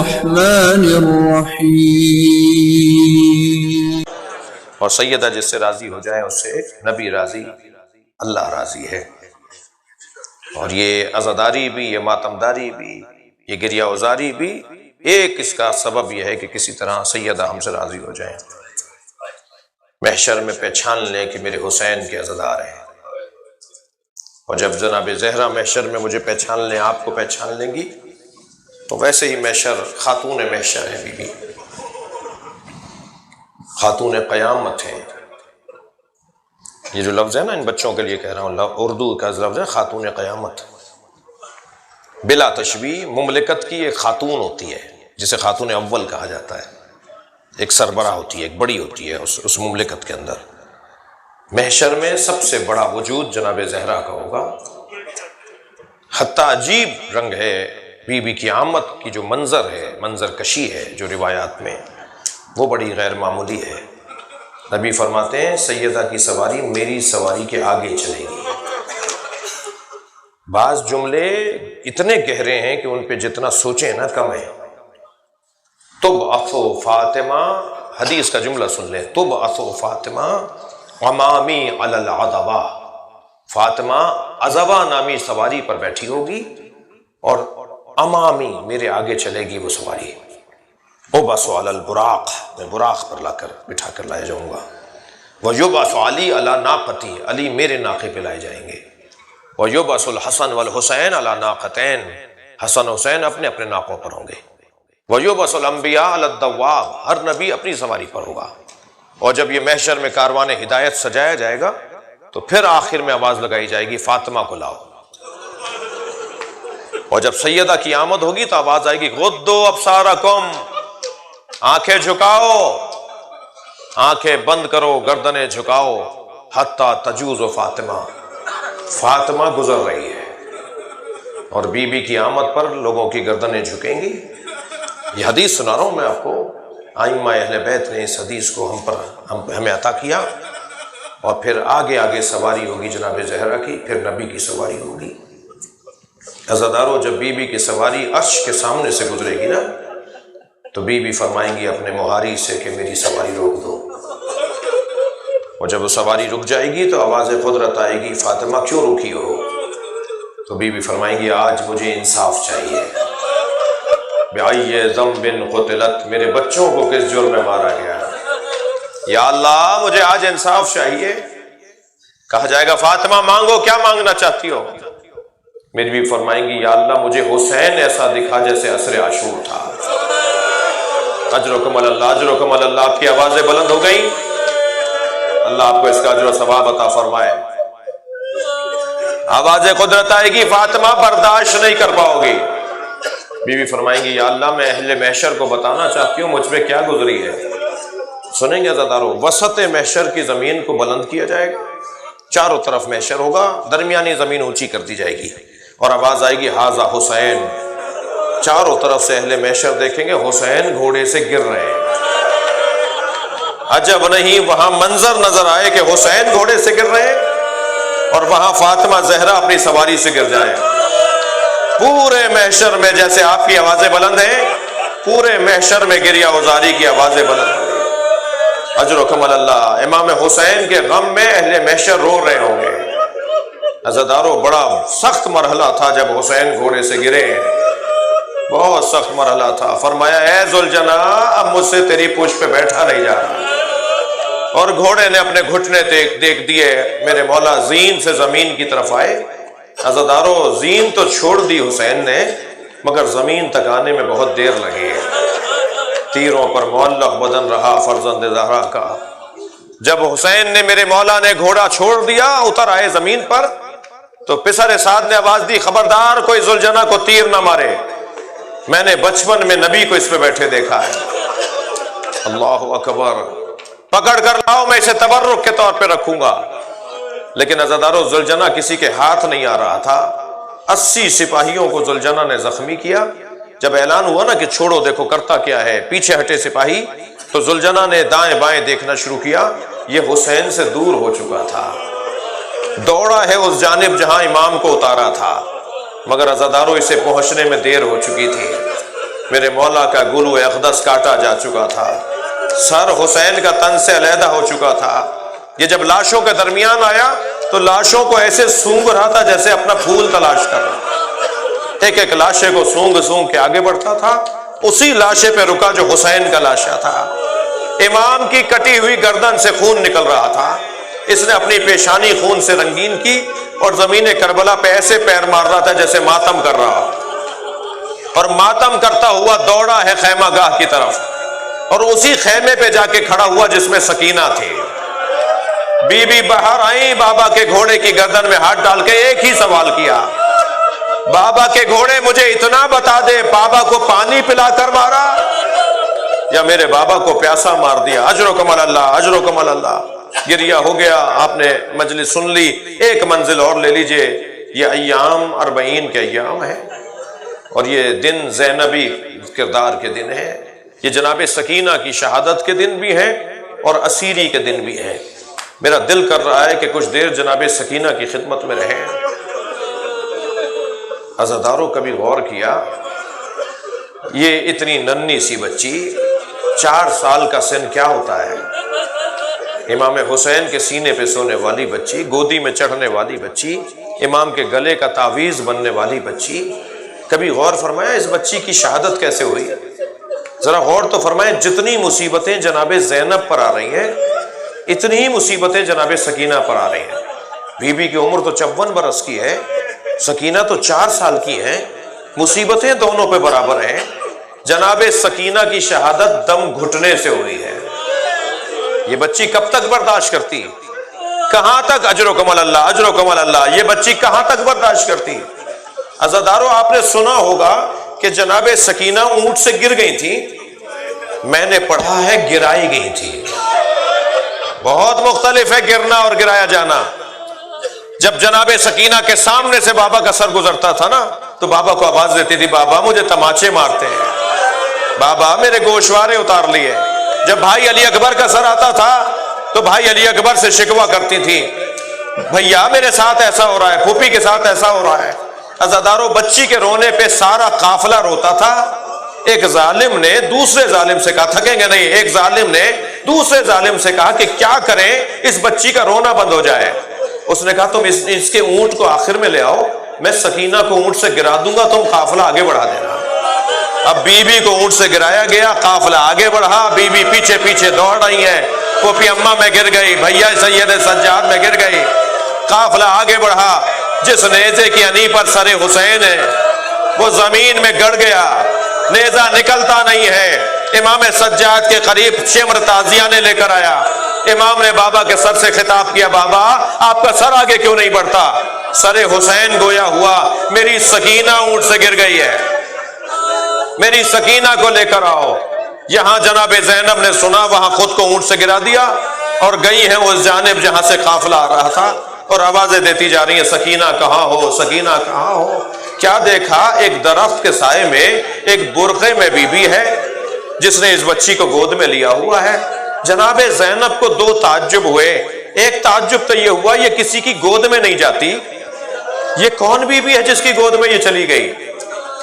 الرحمن الرحیم۔ اور سیدہ جس سے راضی ہو جائے اس سے نبی راضی، اللہ راضی ہے۔ اور یہ عزاداری بھی، یہ ماتمداری بھی، یہ گریہ ازاری بھی، ایک اس کا سبب یہ ہے کہ کسی طرح سیدہ ہم سے راضی ہو جائیں، محشر میں پہچان لیں کہ میرے حسین کے عزادار ہیں۔ اور جب جناب زہرا محشر میں مجھے پہچان لیں، آپ کو پہچان لیں گی، تو ویسے ہی محشر خاتون محشر ہے، بی بی خاتون قیامت ہے۔ یہ جو لفظ ہے نا، ان بچوں کے لیے کہہ رہا ہوں، اردو کا لفظ ہے خاتون قیامت، بلا تشبیہ۔ مملکت کی ایک خاتون ہوتی ہے جسے خاتون اول کہا جاتا ہے، ایک سربراہ ہوتی ہے، ایک بڑی ہوتی ہے اس مملکت کے اندر۔ محشر میں سب سے بڑا وجود جناب زہرا کا ہوگا۔ حتیٰ عجیب رنگ ہے بی بی کی آمد کی، جو منظر ہے، منظر کشی ہے جو روایات میں، وہ بڑی غیر معمولی ہے۔ نبی فرماتے ہیں سیدہ کی سواری میری سواری کے آگے چلے گی۔ بعض جملے اتنے گہرے ہیں کہ ان پہ جتنا سوچیں نا کم ہے۔ تبعث فاطمہ، حدیث کا جملہ سن لیں، تبعث فاطمہ امامی علی العذبہ، فاطمہ عذبہ نامی سواری پر بیٹھی ہوگی اور امامی میرے آگے چلے گی وہ سواری۔ ابعث علی البراق، میں براق پر لا کر بٹھا کر لائے جاؤں گا۔ ویبعث علی علی ناقتی، علی میرے ناقے پہ لائے جائیں گے۔ ویبعث الحسن والحسین علی ناقتین، حسن حسین اپنے اپنے ناقوں پر ہوں گے۔ ویبعث الانبیاء علی الدواب، ہر نبی اپنی سواری پر ہوگا۔ اور جب یہ محشر میں کاروان ہدایت سجایا جائے گا تو پھر آخر میں آواز لگائی جائے گی فاطمہ کو لاؤ۔ اور جب سیدہ کی آمد ہوگی تو آواز آئے گی غضوا ابصارکم، آنکھیں جھکاؤ، آنکھیں بند کرو، گردنیں جھکاؤ، حتیٰ تجوز فاطمہ، فاطمہ گزر رہی ہے۔ اور بی بی کی آمد پر لوگوں کی گردنیں جھکیں گی۔ یہ حدیث سنا رہا ہوں میں آپ کو، ائمہ اہل بیت نے اس حدیث کو ہمیں عطا کیا۔ اور پھر آگے آگے سواری ہوگی جناب زہرا کی، پھر نبی کی سواری ہوگی۔ عزادارو، جب بی بی کی سواری عرش کے سامنے سے گزرے گی نا، تو بی بی فرمائیں گی اپنے مہاری سے کہ میری سواری روک دو۔ اور جب وہ سواری رک جائے گی تو آواز قدرت آئے گی فاطمہ کیوں رکی ہو؟ تو بی بی فرمائیں گی آج مجھے انصاف چاہیے۔ بِأَيِّ ذَنبٍ قُتِلَتْ، میرے بچوں کو کس جرم میں مارا گیا؟ یا اللہ مجھے آج انصاف چاہیے۔ کہا جائے گا فاطمہ مانگو، کیا مانگنا چاہتی ہو؟ میری بھی فرمائیں گی یا اللہ مجھے حسین ایسا دکھا جیسے عصر عاشور تھا۔ اجرکم اللہ، اجرکم اللہ، آپ کی آوازیں بلند ہو گئیں، اللہ آپ کو اس کا اجر و ثواب عطا فرمائے۔ آواز قدرت آئے گی فاطمہ برداشت نہیں کر پاؤ گی۔ بی بی فرمائیں گی یا اللہ میں اہل محشر کو بتانا چاہتی ہوں مجھ پہ کیا گزری ہے۔ سنیں گے عزادارو، وسط محشر کی زمین کو بلند کیا جائے گا، چاروں طرف محشر ہوگا، درمیانی زمین اونچی کر دی جائے گی، اور آواز آئے گی ھذا حسین۔ چاروں طرف سے اہل محشر دیکھیں گے حسین گھوڑے سے گر رہے ہیں۔ عجب نہیں وہاں منظر نظر آئے کہ حسین گھوڑے سے گر رہے ہیں اور وہاں فاطمہ زہرا اپنی سواری سے گر جائیں۔ پورے محشر میں جیسے آپ کی آوازیں بلند ہیں، پورے محشر میں گریہ ازاری کی آوازیں بلند ہیں۔ اجرکم اللہ، امام حسین کے غم میں اہل محشر رو رہے ہوں گے۔ عزادارو، بڑا سخت مرحلہ تھا جب حسین گھوڑے سے گرے، بہت سخت مرحلہ تھا۔ فرمایا اے ذوالجناح اب مجھ سے تیری پوچھ پہ بیٹھا نہیں جا رہا، اور گھوڑے نے اپنے گھٹنے دیکھ دیے، میرے مولا زین سے زمین کی طرف آئے۔ عزادارو، زین تو چھوڑ دی حسین نے، مگر زمین تک آنے میں بہت دیر لگی ہے۔ تیروں پر معلق بدن رہا فرزند زہرا کا۔ جب حسین نے، میرے مولا نے گھوڑا چھوڑ دیا، اتر آئے زمین پر، تو پسر سعد نے آواز دی خبردار کوئی ذوالجناح کو تیر نہ مارے، میں نے بچپن میں نبی کو اس پہ بیٹھے دیکھا ہے۔ اللہ اکبر، پکڑ کر لاؤ، میں اسے تبرک کے طور پہ رکھوں گا۔ لیکن عزادارو، ذوالجناح کسی کے ہاتھ نہیں آ رہا تھا۔ 80 سپاہیوں کو ذوالجناح نے زخمی کیا۔ جب اعلان ہوا نا کہ چھوڑو دیکھو کرتا کیا ہے، پیچھے ہٹے سپاہی، تو ذوالجناح نے دائیں بائیں دیکھنا شروع کیا، یہ حسین سے دور ہو چکا تھا، دوڑا ہے اس جانب جہاں امام کو اتارا تھا، مگر عزادارو اسے پہنچنے میں دیر ہو چکی تھی۔ میرے مولا کا گلو اقدس کاٹا جا چکا تھا، سر حسین کا تن سے علیحدہ ہو چکا تھا۔ یہ جب لاشوں کے درمیان آیا تو لاشوں کو ایسے سونگ رہا تھا جیسے اپنا پھول تلاش کر رہا، ایک ایک لاشے کو سونگ سونگ کے آگے بڑھتا تھا، اسی لاشے پہ رکا جو حسین کا لاشا تھا۔ امام کی کٹی ہوئی گردن سے خون نکل رہا تھا، اس نے اپنی پیشانی خون سے رنگین کی اور زمین کربلا پہ ایسے پیر مار رہا تھا جیسے ماتم کر رہا، اور ماتم کرتا ہوا دوڑا ہے خیمہ گاہ کی طرف، اور اسی خیمے پہ جا کے کھڑا ہوا جس میں سکینہ تھی۔ بی بی باہر آئیں، بابا کے گھوڑے کی گردن میں ہاتھ ڈال کے ایک ہی سوال کیا، بابا کے گھوڑے مجھے اتنا بتا دے، بابا کو پانی پلا کر مارا یا میرے بابا کو پیاسا مار دیا؟ اجرکم اللہ، اجرکم اللہ۔ گریہ ہو گیا، آپ نے مجلس سن لی، ایک منزل اور لے لیجئے۔ یہ ایام 40 کے ایام ہیں، اور یہ دن زینبی کردار کے دن ہیں، یہ جناب سکینہ کی شہادت کے دن بھی ہیں اور اسیری کے دن بھی ہیں۔ میرا دل کر رہا ہے کہ کچھ دیر جناب سکینہ کی خدمت میں رہیں۔ عزاداروں کبھی غور کیا، یہ اتنی ننھی سی بچی، 4 سال کا سن کیا ہوتا ہے؟ امام حسین کے سینے پہ سونے والی بچی، گودی میں چڑھنے والی بچی، امام کے گلے کا تعویذ بننے والی بچی، کبھی غور فرمایا اس بچی کی شہادت کیسے ہوئی؟ ذرا غور تو فرمائیں، جتنی مصیبتیں جناب زینب پر آ رہی ہیں اتنی ہی مصیبتیں جناب سکینہ پر آ رہی ہیں۔ بی بی کی عمر تو 54 برس کی ہے، سکینہ تو 4 سال کی ہیں، مصیبتیں دونوں پہ برابر ہیں۔ جناب سکینہ کی شہادت دم گھٹنے سے ہوئی ہے۔ یہ بچی کب تک برداشت کرتی؟ کہاں تک؟ اجرکم اللہ، اجرکم اللہ۔ یہ بچی کہاں تک برداشت کرتی؟ عزاداروں، آپ نے سنا ہوگا کہ جناب سکینہ اونٹ سے گر گئی تھی، میں نے پڑھا ہے گرائی گئی تھی۔ بہت مختلف ہے گرنا اور گرایا جانا۔ جب جناب سکینہ کے سامنے سے بابا کا سر گزرتا تھا نا تو بابا کو آواز دیتی تھی، بابا مجھے تماچے مارتے ہیں، بابا میرے گوشوارے اتار لیے۔ جب بھائی علی اکبر کا سر آتا تھا تو بھائی علی اکبر سے شکوہ کرتی تھی، بھیا میرے ساتھ ایسا ہو رہا ہے، پھوپھی کے ساتھ ایسا ہو رہا ہے۔ عزاداروں، بچی کے رونے پہ سارا قافلہ روتا تھا۔ ایک ظالم نے دوسرے ظالم سے کہا، تھکیں گے نہیں، ایک ظالم نے دوسرے ظالم سے کہا کہ کیا کریں اس بچی کا رونا بند ہو جائے۔ اس نے کہا تم اس کے اونٹ کو آخر میں لے آؤ، میں سکینہ کو اونٹ سے گرا دوں گا، تم قافلہ آگے بڑھا دینا۔ اب بی بی کو اونٹ سے گرایا گیا، قافلہ آگے بڑھا، بی بی پیچھے پیچھے دوڑ رہی ہے، پھوپھی اماں میں گر گئی، بھیا سید سجاد میں گر گئی، قافلہ آگے بڑھا۔ جس نیزے کی انی پر سر حسین ہے وہ زمین میں گڑ گیا، نیزہ نکلتا نہیں ہے۔ امام سجاد کے قریب شمر تازیہ نے لے کر آیا، امام نے بابا کے سر سے خطاب کیا، بابا آپ کا سر آگے کیوں نہیں بڑھتا؟ سر حسین گویا ہوا، میری سکینہ اونٹ سے گر گئی ہے، میری سکینہ کو لے کر آؤ۔ یہاں جناب زینب نے سنا، وہاں خود کو اونٹ سے گرا دیا اور گئی ہے اس جانب جہاں سے قافلہ آ رہا تھا، اور آوازیں دیتی جا رہی ہیں، سکینہ کہاں ہو، سکینہ کہاں ہو۔ کیا دیکھا؟ ایک درخت کے سائے میں ایک برقعے میں بی بی ہے جس نے اس بچی کو گود میں لیا ہوا ہے۔ جناب زینب کو 2 تعجب ہوئے۔ ایک تعجب تو یہ ہوا یہ کسی کی گود میں نہیں جاتی، یہ کون بی بی ہے جس کی گود میں یہ چلی گئی؟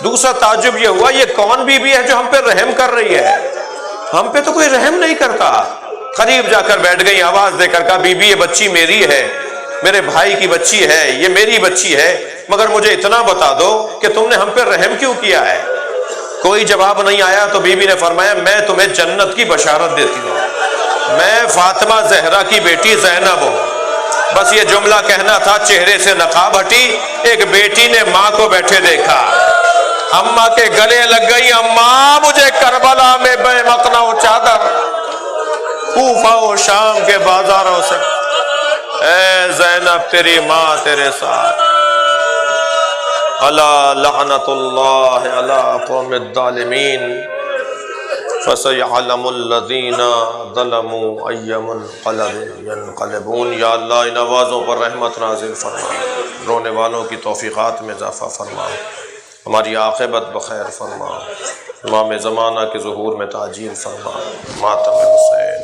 دوسرا تعجب یہ ہوا یہ کون بی بی ہے جو ہم پہ رحم کر رہی ہے؟ ہم پہ تو کوئی رحم نہیں کرتا۔ قریب جا کر بیٹھ گئی، آواز دے کر کہا، بی بی یہ بچی میری ہے، میرے بھائی کی بچی ہے، یہ میری بچی ہے، مگر مجھے اتنا بتا دو کہ تم نے ہم پہ رحم کیوں کیا ہے؟ کوئی جواب نہیں آیا تو بی بی نے فرمایا، میں تمہیں جنت کی بشارت دیتی ہوں، میں فاطمہ زہرا کی بیٹی زینب ہوں۔ بس یہ جملہ کہنا تھا، چہرے سے نقاب ہٹی، ایک بیٹی نے ماں کو بیٹھے دیکھا، اماں کے گلے لگ گئی، اماں مجھے کربلا میں بے مقنع و چادر، کوفہ و شام کے بازاروں سے، اے زینب تیری ماں تیرے ساتھ۔ الا لعنت اللہ علی قوم الظالمین فسیعلم الذین ظلموا ای منقلب ینقلبون۔ یا اللہ ان آوازوں پر رحمت نازل فرما، رونے والوں کی توفیقات میں اضافہ فرما، ہماری عاقبت بخیر فرما، امام زمانہ کے ظہور میں تعجیل فرما، ماتم حسین۔